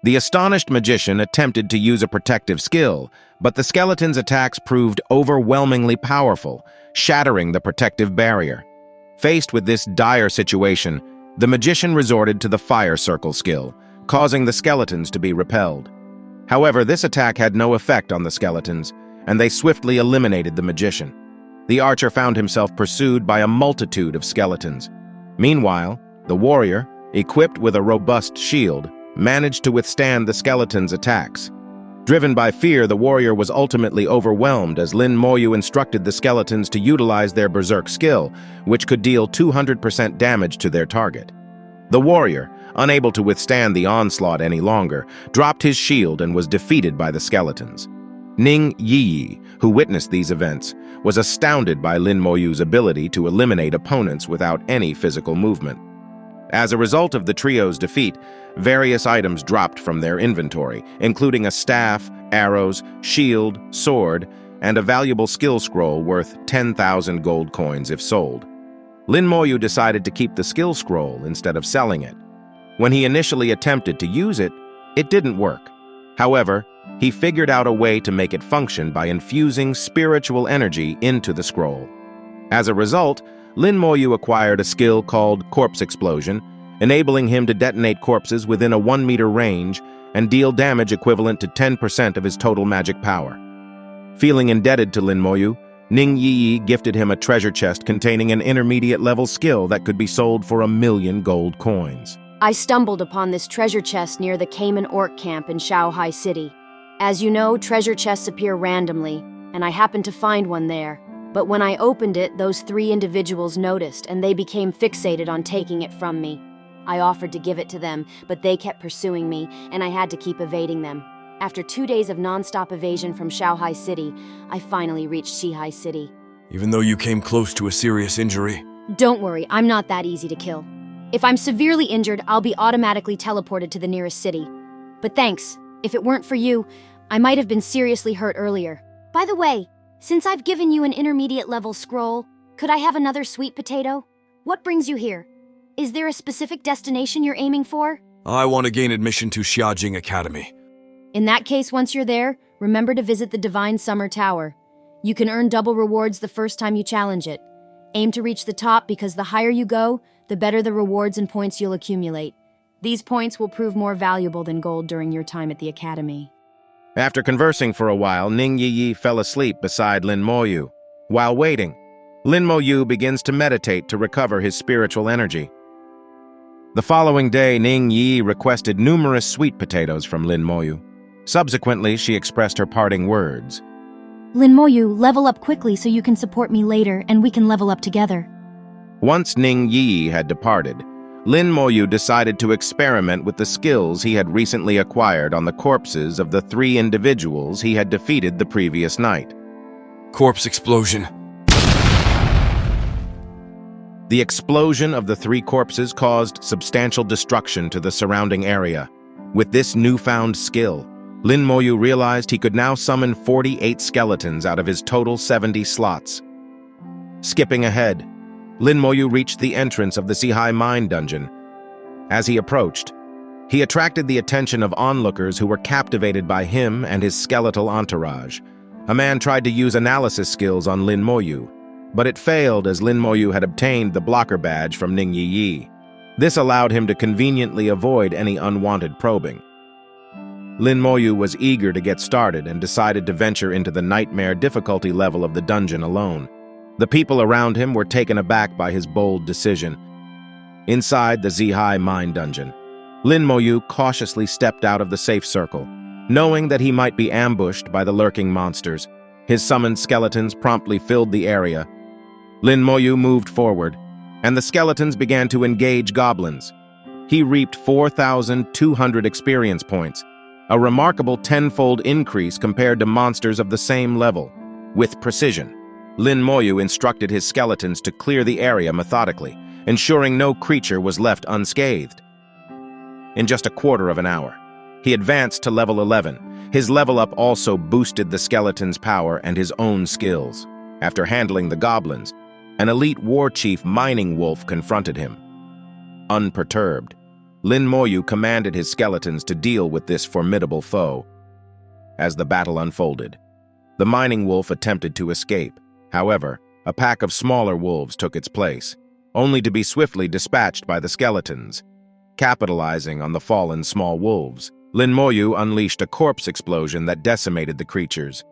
The astonished magician attempted to use a protective skill, but the skeleton's attacks proved overwhelmingly powerful, shattering the protective barrier. Faced with this dire situation, the magician resorted to the fire circle skill, causing the skeletons to be repelled. However, this attack had no effect on the skeletons, and they swiftly eliminated the magician. The archer found himself pursued by a multitude of skeletons. Meanwhile, the warrior, equipped with a robust shield, managed to withstand the skeletons' attacks. Driven by fear, the warrior was ultimately overwhelmed as Lin-Mo-Yu instructed the skeletons to utilize their berserk skill, which could deal 200% damage to their target. The warrior, unable to withstand the onslaught any longer, dropped his shield and was defeated by the skeletons. Ning-Yi, who witnessed these events, was astounded by Lin-Mo-Yu's ability to eliminate opponents without any physical movement. As a result of the trio's defeat, various items dropped from their inventory, including a staff, arrows, shield, sword, and a valuable skill scroll worth 10,000 gold coins if sold. Lin-Mo-Yu decided to keep the skill scroll instead of selling it. When he initially attempted to use it, it didn't work. However, he figured out a way to make it function by infusing spiritual energy into the scroll. As a result, Lin-Mo-Yu acquired a skill called Corpse Explosion, enabling him to detonate corpses within a 1-meter range and deal damage equivalent to 10% of his total magic power. Feeling indebted to Lin-Mo-Yu, Ning-Yi gifted him a treasure chest containing an intermediate-level skill that could be sold for 1,000,000 gold coins. I stumbled upon this treasure chest near the Cayman Orc camp in Shanghai City. As you know, treasure chests appear randomly, and I happened to find one there. But when I opened it, those 3 individuals noticed, and they became fixated on taking it from me. I offered to give it to them, but they kept pursuing me, and I had to keep evading them. After 2 days of non-stop evasion from Shanghai City, I finally reached Shanghai City. Even though you came close to a serious injury? Don't worry, I'm not that easy to kill. If I'm severely injured, I'll be automatically teleported to the nearest city. But thanks. If it weren't for you, I might have been seriously hurt earlier. By the way, since I've given you an intermediate-level scroll, could I have another sweet potato? What brings you here? Is there a specific destination you're aiming for? I want to gain admission to Xiajing Academy. In that case, once you're there, remember to visit the Divine Summer Tower. You can earn double rewards the first time you challenge it. Aim to reach the top because the higher you go, the better the rewards and points you'll accumulate. These points will prove more valuable than gold during your time at the academy. After conversing for a while, Ning-Yi fell asleep beside Lin-Mo-Yu. While waiting, Lin-Mo-Yu begins to meditate to recover his spiritual energy. The following day, Ning-Yi requested numerous sweet potatoes from Lin-Mo-Yu. Subsequently, she expressed her parting words. Lin-Mo-Yu, level up quickly so you can support me later and we can level up together. Once Ning-Yi had departed, Lin-Mo-Yu decided to experiment with the skills he had recently acquired on the corpses of the 3 individuals he had defeated the previous night. Corpse Explosion. The explosion of the 3 corpses caused substantial destruction to the surrounding area. With this newfound skill, Lin-Mo-Yu realized he could now summon 48 skeletons out of his total 70 slots. Skipping ahead, Lin-Mo-Yu reached the entrance of the Sihai Mine Dungeon. As he approached, he attracted the attention of onlookers who were captivated by him and his skeletal entourage. A man tried to use analysis skills on Lin-Mo-Yu, but it failed as Lin-Mo-Yu had obtained the blocker badge from Ning-Yi. This allowed him to conveniently avoid any unwanted probing. Lin-Mo-Yu was eager to get started and decided to venture into the nightmare difficulty level of the dungeon alone. The people around him were taken aback by his bold decision. Inside the Sihai Mine Dungeon, Lin-Mo-Yu cautiously stepped out of the safe circle. Knowing that he might be ambushed by the lurking monsters, his summoned skeletons promptly filled the area. Lin-Mo-Yu moved forward, and the skeletons began to engage goblins. He reaped 4,200 experience points, a remarkable 10-fold increase compared to monsters of the same level. With precision, Lin-Mo-Yu instructed his skeletons to clear the area methodically, ensuring no creature was left unscathed. In just a quarter of an hour, he advanced to level 11. His level up also boosted the skeleton's power and his own skills. After handling the goblins, an elite war chief mining wolf confronted him. Unperturbed, Lin-Mo-Yu commanded his skeletons to deal with this formidable foe. As the battle unfolded, the mining wolf attempted to escape. However, a pack of smaller wolves took its place, only to be swiftly dispatched by the skeletons. Capitalizing on the fallen small wolves, Lin-Mo-Yu unleashed a corpse explosion that decimated the creatures.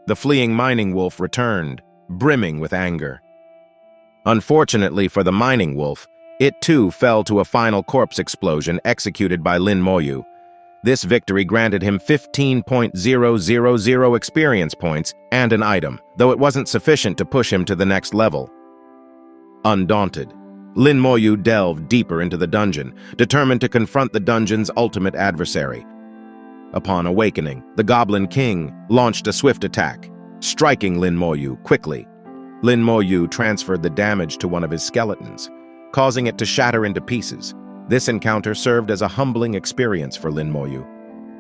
The fleeing mining wolf returned, brimming with anger. Unfortunately for the mining wolf, it too fell to a final corpse explosion executed by Lin-Mo-Yu. This victory granted him 15,000 experience points and an item, though it wasn't sufficient to push him to the next level. Undaunted, Lin-Mo-Yu delved deeper into the dungeon, determined to confront the dungeon's ultimate adversary. Upon awakening, the Goblin King launched a swift attack, striking Lin-Mo-Yu quickly. Lin-Mo-Yu transferred the damage to one of his skeletons, causing it to shatter into pieces. This encounter served as a humbling experience for Lin-Mo-Yu,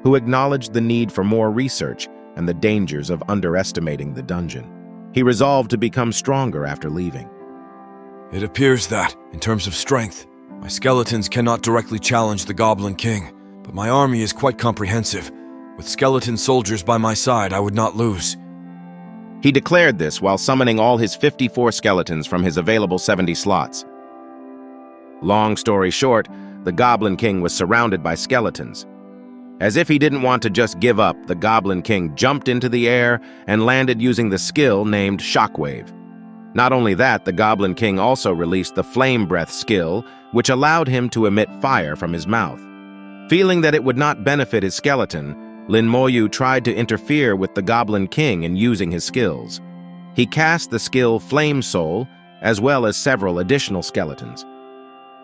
who acknowledged the need for more research and the dangers of underestimating the dungeon. He resolved to become stronger after leaving. It appears that, in terms of strength, my skeletons cannot directly challenge the Goblin King, but my army is quite comprehensive. With skeleton soldiers by my side, I would not lose. He declared this while summoning all his 54 skeletons from his available 70 slots. Long story short, the Goblin King was surrounded by skeletons. As if he didn't want to just give up, the Goblin King jumped into the air and landed using the skill named Shockwave. Not only that, the Goblin King also released the Flame Breath skill, which allowed him to emit fire from his mouth. Feeling that it would not benefit his skeleton, Lin-Mo-Yu tried to interfere with the Goblin King in using his skills. He cast the skill Flame Soul, as well as several additional skeletons.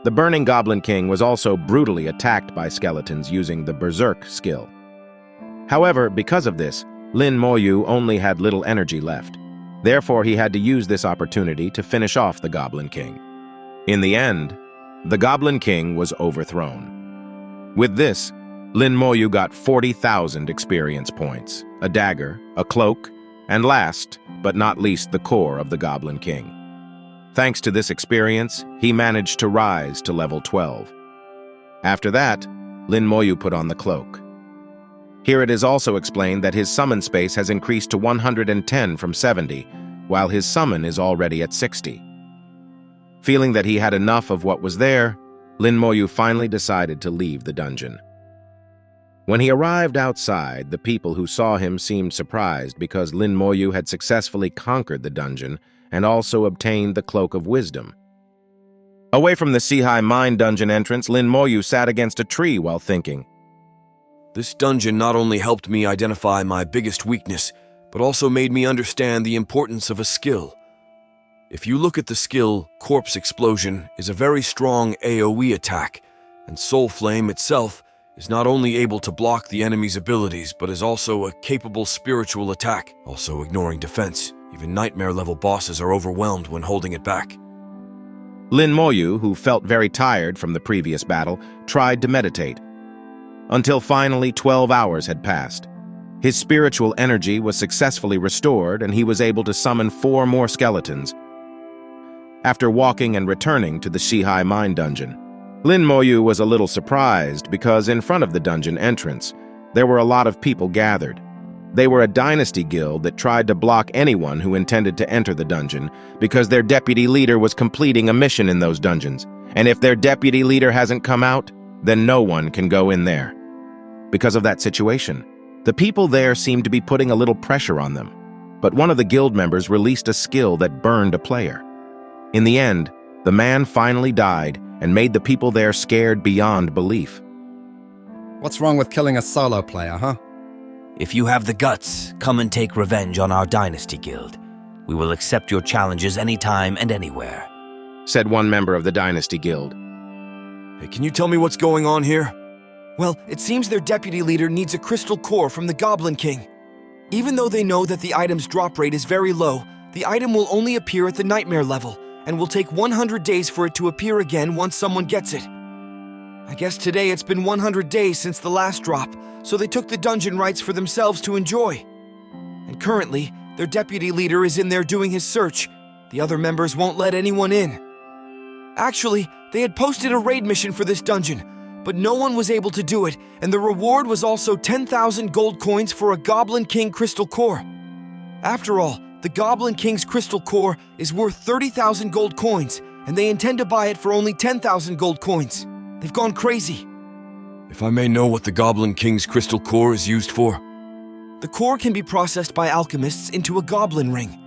The Burning Goblin King was also brutally attacked by skeletons using the Berserk skill. However, because of this, Lin-Mo-Yu only had little energy left. Therefore, he had to use this opportunity to finish off the Goblin King. In the end, the Goblin King was overthrown. With this, Lin-Mo-Yu got 40,000 experience points, a dagger, a cloak, and last, but not least, the core of the Goblin King. Thanks to this experience, he managed to rise to level 12. After that, Lin-Mo-Yu put on the cloak. Here it is also explained that his summon space has increased to 110 from 70, while his summon is already at 60. Feeling that he had enough of what was there, Lin-Mo-Yu finally decided to leave the dungeon. When he arrived outside, the people who saw him seemed surprised because Lin-Mo-Yu had successfully conquered the dungeon and also obtained the Cloak of Wisdom. Away from the Sihai Mine dungeon entrance, Lin-Mo-Yu sat against a tree while thinking. This dungeon not only helped me identify my biggest weakness, but also made me understand the importance of a skill. If you look at the skill, Corpse Explosion is a very strong AoE attack, and Soul Flame itself is not only able to block the enemy's abilities, but is also a capable spiritual attack, also ignoring defense. Even nightmare-level bosses are overwhelmed when holding it back. Lin-Mo-Yu, who felt very tired from the previous battle, tried to meditate. Until finally 12 hours had passed. His spiritual energy was successfully restored and he was able to summon 4 more skeletons. After walking and returning to the Sihai Mine dungeon, Lin-Mo-Yu was a little surprised because in front of the dungeon entrance, there were a lot of people gathered. They were a dynasty guild that tried to block anyone who intended to enter the dungeon because their deputy leader was completing a mission in those dungeons, and if their deputy leader hasn't come out, then no one can go in there. Because of that situation, the people there seemed to be putting a little pressure on them, but one of the guild members released a skill that burned a player. In the end, the man finally died and made the people there scared beyond belief. What's wrong with killing a solo player, huh? If you have the guts, come and take revenge on our Dynasty Guild. We will accept your challenges anytime and anywhere, said one member of the Dynasty Guild. Hey, can you tell me what's going on here? Well, it seems their deputy leader needs a crystal core from the Goblin King. Even though they know that the item's drop rate is very low, the item will only appear at the nightmare level, and will take 100 days for it to appear again once someone gets it. I guess today it's been 100 days since the last drop, so they took the dungeon rights for themselves to enjoy. And currently, their deputy leader is in there doing his search. The other members won't let anyone in. Actually, they had posted a raid mission for this dungeon, but no one was able to do it, and the reward was also 10,000 gold coins for a Goblin King crystal core. After all, the Goblin King's crystal core is worth 30,000 gold coins, and they intend to buy it for only 10,000 gold coins. They've gone crazy. If I may know what the Goblin King's crystal core is used for? The core can be processed by alchemists into a goblin ring.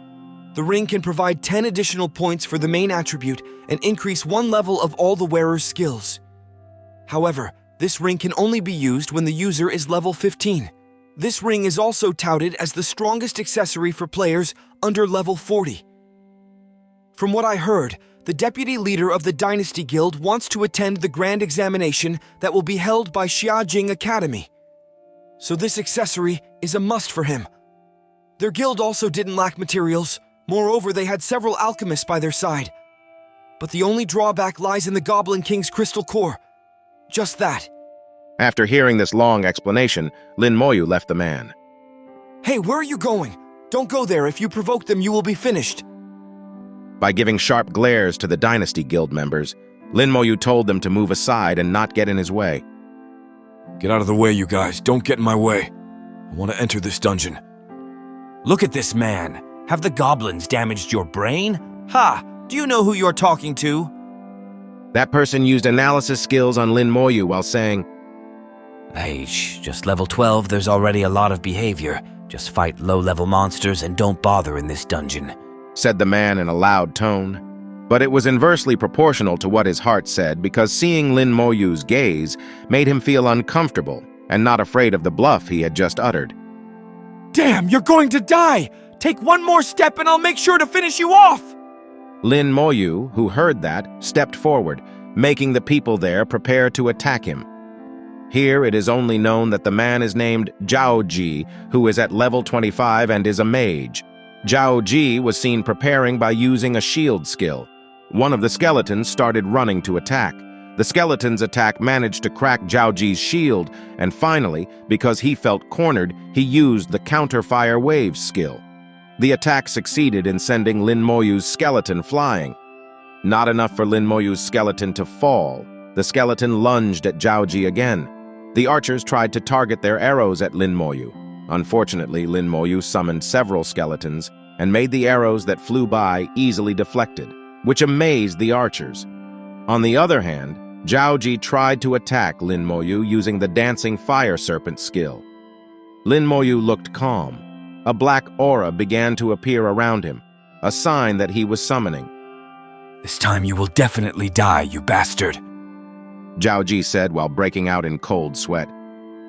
The ring can provide 10 additional points for the main attribute and increase one level of all the wearer's skills. However, this ring can only be used when the user is level 15. This ring is also touted as the strongest accessory for players under level 40. From what I heard, the deputy leader of the Dynasty Guild wants to attend the grand examination that will be held by Xiajing Academy. So this accessory is a must for him. Their guild also didn't lack materials. Moreover, they had several alchemists by their side. But the only drawback lies in the Goblin King's crystal core. Just that. After hearing this long explanation, Lin-Mo-Yu left the man. Hey, where are you going? Don't go there. If you provoke them, you will be finished. By giving sharp glares to the Dynasty Guild members, Lin-Mo-Yu told them to move aside and not get in his way. Get out of the way, you guys. Don't get in my way. I want to enter this dungeon. Look at this man. Have the goblins damaged your brain? Ha! Do you know who you're talking to? That person used analysis skills on Lin-Mo-Yu while saying, Hey, just level 12, there's already a lot of behavior. Just fight low-level monsters and don't bother in this dungeon, said the man in a loud tone. But it was inversely proportional to what his heart said, because seeing Lin-Mo-Yu's gaze made him feel uncomfortable and not afraid of the bluff he had just uttered. Damn, you're going to die! Take one more step and I'll make sure to finish you off! Lin-Mo-Yu, who heard that, stepped forward, making the people there prepare to attack him. Here it is only known that the man is named Zhao Ji, who is at level 25 and is a mage. Zhao Ji was seen preparing by using a shield skill. One of the skeletons started running to attack. The skeleton's attack managed to crack Zhao Ji's shield, and finally, because he felt cornered, he used the counter-fire waves skill. The attack succeeded in sending Lin-Mo-Yu's skeleton flying. Not enough for Lin-Mo-Yu's skeleton to fall. The skeleton lunged at Zhao Ji again. The archers tried to target their arrows at Lin-Mo-Yu. Unfortunately, Lin-Mo-Yu summoned several skeletons and made the arrows that flew by easily deflected, which amazed the archers. On the other hand, Zhao Ji tried to attack Lin-Mo-Yu using the dancing fire serpent skill. Lin-Mo-Yu looked calm. A black aura began to appear around him, a sign that he was summoning. This time you will definitely die, you bastard, Zhao Ji said while breaking out in cold sweat.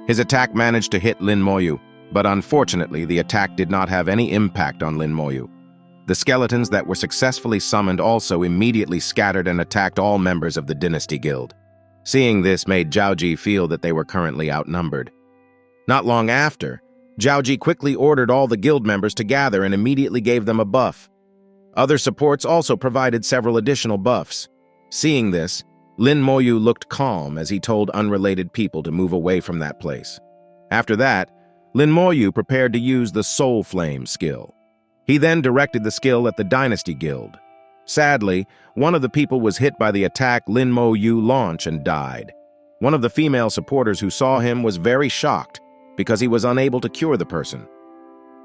His attack managed to hit Lin-Mo-Yu, but unfortunately the attack did not have any impact on Lin-Mo-Yu. The skeletons that were successfully summoned also immediately scattered and attacked all members of the Dynasty Guild. Seeing this made Zhao Ji feel that they were currently outnumbered. Not long after, Zhao Ji quickly ordered all the guild members to gather and immediately gave them a buff. Other supports also provided several additional buffs. Seeing this, Lin-Mo-Yu looked calm as he told unrelated people to move away from that place. After that, Lin-Mo-Yu prepared to use the Soul Flame skill. He then directed the skill at the Dynasty Guild. Sadly, one of the people was hit by the attack Lin-Mo-Yu launched and died. One of the female supporters who saw him was very shocked because he was unable to cure the person.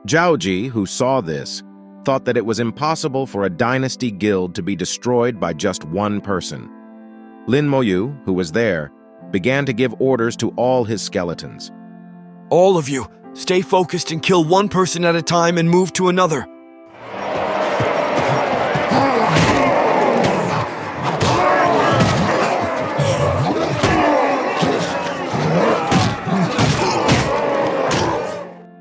Zhao Ji, who saw this, thought that it was impossible for a Dynasty Guild to be destroyed by just one person. Lin-Mo-Yu, who was there, began to give orders to all his skeletons. All of you, stay focused and kill one person at a time and move to another.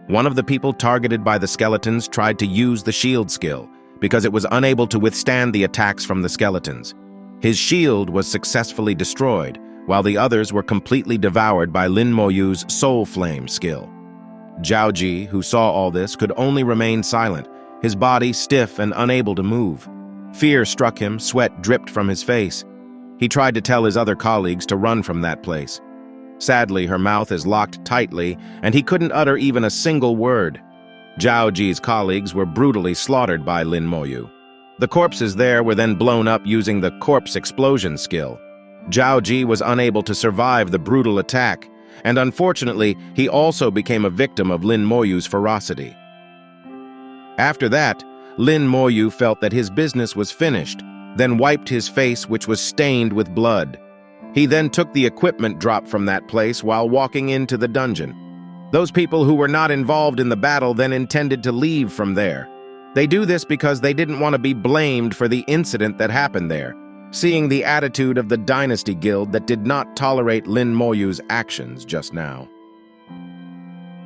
One of the people targeted by the skeletons tried to use the shield skill because it was unable to withstand the attacks from the skeletons. His shield was successfully destroyed, while the others were completely devoured by Lin-Mo-Yu's Soul Flame skill. Zhao Ji, who saw all this, could only remain silent, his body stiff and unable to move. Fear struck him, sweat dripped from his face. He tried to tell his other colleagues to run from that place. Sadly, her mouth is locked tightly, and he couldn't utter even a single word. Zhao Ji's colleagues were brutally slaughtered by Lin-Mo-Yu. The corpses there were then blown up using the corpse explosion skill. Zhao Ji was unable to survive the brutal attack, and unfortunately, he also became a victim of Lin-Mo-Yu's ferocity. After that, Lin-Mo-Yu felt that his business was finished, then wiped his face, which was stained with blood. He then took the equipment dropped from that place while walking into the dungeon. Those people who were not involved in the battle then intended to leave from there. They do this because they didn't want to be blamed for the incident that happened there, seeing the attitude of the Dynasty Guild that did not tolerate Lin-Mo-Yu's actions just now.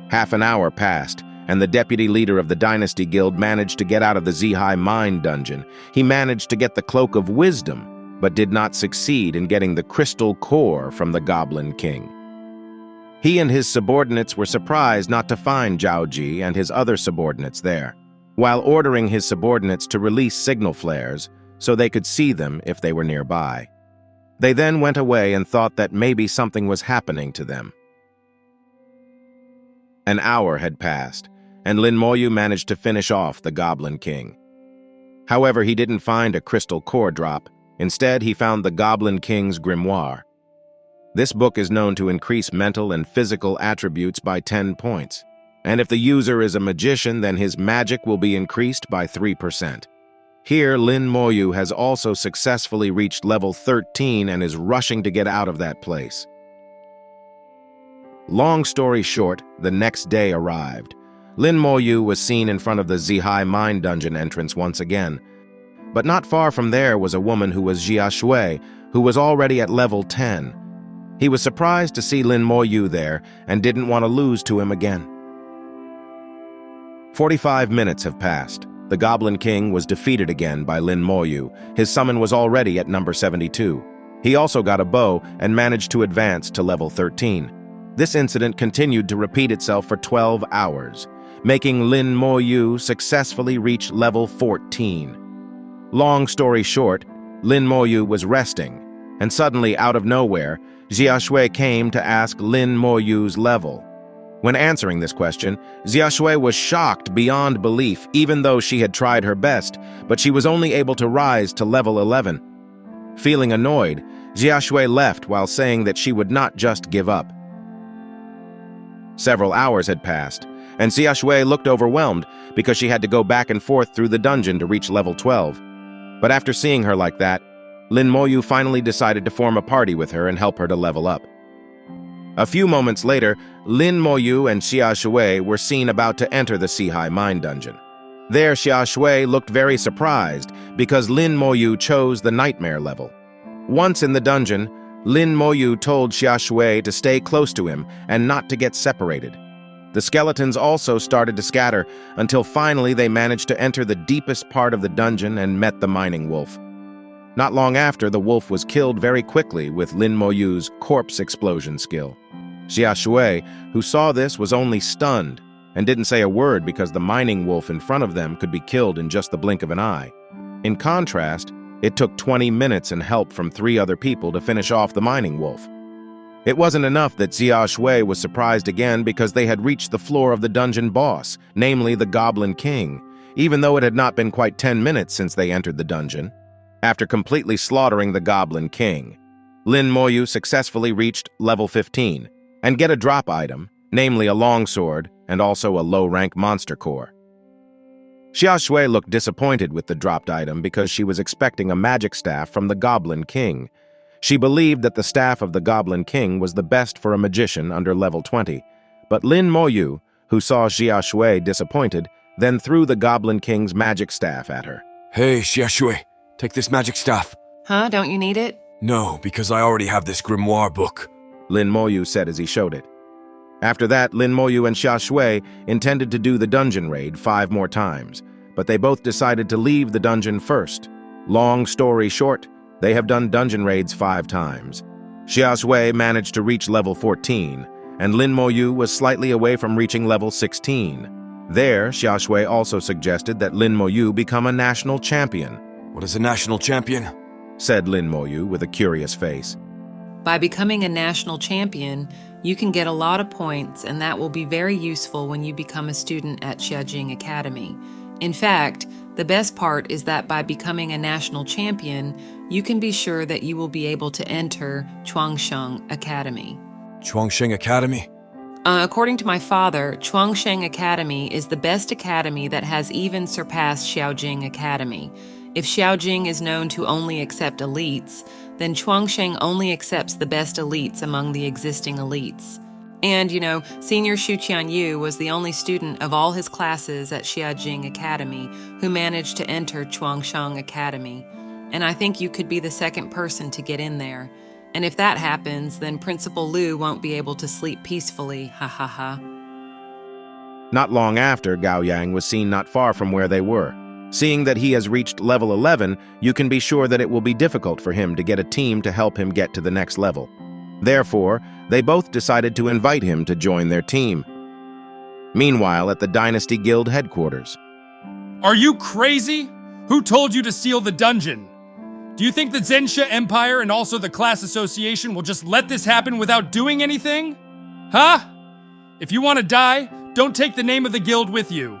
Half an hour passed, and the deputy leader of the Dynasty Guild managed to get out of the Zihai Mine dungeon. He managed to get the Cloak of Wisdom, but did not succeed in getting the crystal core from the Goblin King. He and his subordinates were surprised not to find Zhao Ji and his other subordinates there, while ordering his subordinates to release signal flares so they could see them if they were nearby. They then went away and thought that maybe something was happening to them. An hour had passed, and Lin-Mo-Yu managed to finish off the Goblin King. However, he didn't find a crystal core drop. Instead, he found the Goblin King's grimoire. This book is known to increase mental and physical attributes by 10 points. And if the user is a magician, then his magic will be increased by 3%. Here, Lin-Mo-Yu has also successfully reached level 13 and is rushing to get out of that place. Long story short, the next day arrived. Lin-Mo-Yu was seen in front of the Zihai Mine dungeon entrance once again. But not far from there was a woman who was Jia Shui, who was already at level 10. He was surprised to see Lin-Mo-Yu there and didn't want to lose to him again. 45 minutes have passed. The Goblin King was defeated again by Lin-Mo-Yu. His summon was already at number 72. He also got a bow and managed to advance to level 13. This incident continued to repeat itself for 12 hours, making Lin-Mo-Yu successfully reach level 14. Long story short, Lin-Mo-Yu was resting, and suddenly, out of nowhere, Jia Shui came to ask Lin-Mo-Yu's level. When answering this question, Jia Shui was shocked beyond belief, even though she had tried her best, but she was only able to rise to level 11. Feeling annoyed, Jia Shui left while saying that she would not just give up. Several hours had passed, and Jia Shui looked overwhelmed because she had to go back and forth through the dungeon to reach level 12. But after seeing her like that, Lin-Mo-Yu finally decided to form a party with her and help her to level up. A few moments later, Lin-Mo-Yu and Jia Shui were seen about to enter the Zihai Mine dungeon. There, Jia Shui looked very surprised because Lin-Mo-Yu chose the Nightmare level. Once in the dungeon, Lin-Mo-Yu told Jia Shui to stay close to him and not to get separated. The skeletons also started to scatter until finally they managed to enter the deepest part of the dungeon and met the mining wolf. Not long after, the wolf was killed very quickly with Lin-Mo-Yu's corpse explosion skill. Jia Shui, who saw this, was only stunned and didn't say a word because the mining wolf in front of them could be killed in just the blink of an eye. In contrast, it took 20 minutes and help from 3 other people to finish off the mining wolf. It wasn't enough that Jia Shui was surprised again because they had reached the floor of the dungeon boss, namely the Goblin King, even though it had not been quite 10 minutes since they entered the dungeon. After completely slaughtering the Goblin King, Lin-Mo-Yu successfully reached level 15 and get a drop item, namely a longsword and also a low-rank monster core. Jia Shui looked disappointed with the dropped item because she was expecting a magic staff from the Goblin King. She believed that the staff of the Goblin King was the best for a magician under level 20, but Lin-Mo-Yu, who saw Jia Shui disappointed, then threw the Goblin King's magic staff at her. Hey, Jia Shui, take this magic staff. Huh? Don't you need it? No, because I already have this grimoire book. Lin-Mo-Yu said as he showed it. After that, Lin-Mo-Yu and Jia Shui intended to do the dungeon raid 5 more times, but they both decided to leave the dungeon first. Long story short, they have done dungeon raids 5 times. Jia Shui managed to reach level 14, and Lin-Mo-Yu was slightly away from reaching level 16. There, Jia Shui also suggested that Lin-Mo-Yu become a national champion. What is a national champion? Said Lin-Mo-Yu with a curious face. By becoming a national champion, you can get a lot of points, and that will be very useful when you become a student at Xiajing Academy. In fact, The best part is that by becoming a national champion, you can be sure that you will be able to enter Chuangsheng Academy. Chuangsheng Academy? According to my father, Chuangsheng Academy is the best academy that has even surpassed Xiaojing Academy. If Xiaojing is known to only accept elites, then Chuangsheng only accepts the best elites among the existing elites. And, senior Xu Qianyu was the only student of all his classes at Xiaojing Academy who managed to enter Chuangsheng Academy. And I think you could be the second person to get in there. And if that happens, then Principal Liu won't be able to sleep peacefully, ha ha ha. Not long after, Gao Yang was seen not far from where they were. Seeing that he has reached level 11, you can be sure that it will be difficult for him to get a team to help him get to the next level. Therefore, they both decided to invite him to join their team. Meanwhile, at the Dynasty Guild headquarters. Are you crazy? Who told you to seal the dungeon? Do you think the Zensha Empire and also the class association will just let this happen without doing anything? Huh? If you want to die, don't take the name of the guild with you.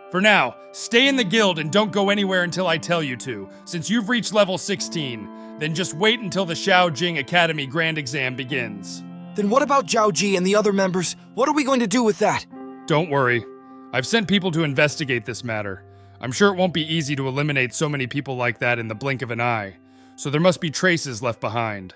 For now, stay in the guild and don't go anywhere until I tell you to, since you've reached level 16. Then just wait until the Xiaojing Academy Grand Exam begins. Then what about Zhao Ji and the other members? What are we going to do with that? Don't worry. I've sent people to investigate this matter. I'm sure it won't be easy to eliminate so many people like that in the blink of an eye, so there must be traces left behind.